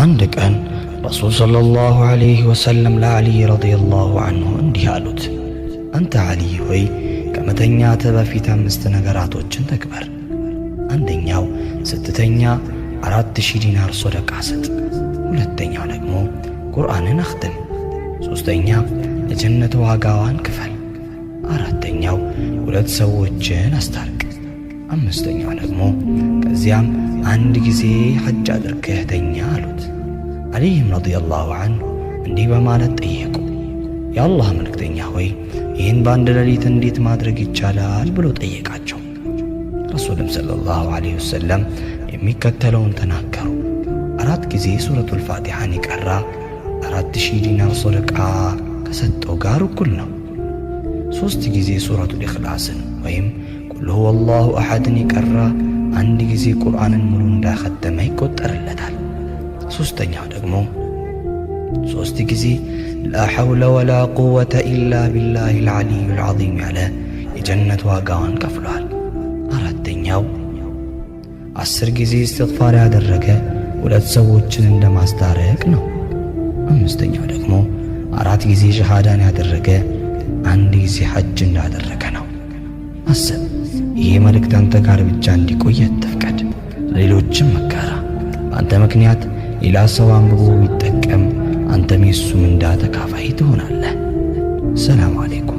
አንድ ቀን ረሱል ሰለላሁ ዐለይሂ ወሰለም ለዓሊ ረዲየላሁ ዐንሁ እንዲህ አሉት፣ አንተ ዓሊ ሆይ ከመተኛትህ በፊት 5 ነገራቶችን ተግበር። አንደኛው ስትተኛ 4000 ዲናር ሶደቃ ስጥ። ሁለተኛው ደግሞ ቁርአንን አኽትም። ሶስተኛ ለጀነት ዋጋዋን ክፈል። አራተኛው 2 ሰዎችን አስታርቅ። አምስተኛው ደግሞ ከዚያም 1 ጊዜ ሐጅ አድርገህ ተኛ አሉት። ዓሊይም ረዲየላሁ ዐንሁ እንዲህ በማለት ጠየቁ፣ የአላህ መልእክተኛ ሆይ ይህን በአንድ ሌሊት እንዴት ማድረግ ይቻላል ብሎ ጠየቃቸው። ረሱልም ሰለላሁ ዐለይሂ ወሰለም የሚከተለውን ተናገሩ። 4 ጊዜ ሱረቱል ፋቲሓን የቀራ 4000 ዲናር ሶደቃ ከሰጠው ጋር እኩል ነው። 3 ጊዜ ሱረቱል ኢኽላስን ወይም ቁል ሁወላሁ አሐድን የቀራ 1 ጊዜ ቁርአንን ሙሉ እንዳኸተመ ይቆጠርለታል። ሶስተኛው ደግሞ 3 ጊዜ ላ ሐውለ ወላ ቁወተ ኢላ ቢላሂል ዐሊይል ዐዚም ያለ የጀነት ዋጋዋን ከፍሏል። አራተኛው 10 ጊዜ እስትግፋር ያደረገ 2 ሰዎችን እንደማስታረቅ ነው። አምስተኛው ደግሞ 4 ጊዜ ሸሃዳን ያደረገ 1 ጊዜ ሐጅ እንዳደረገ ነው። አስብ፣ ይህ መልእክት አንተ ጋር ብቻ እንዲቆይ አትፍቀድ፣ ሌሎችም መጋራ። በአንተ ምክንያት ሌላ ሰው አንብቦ ቢጠቀም አንተም የሱ ምንዳ ተካፋይ ትሆናለህ። ሰላም አለይኩም።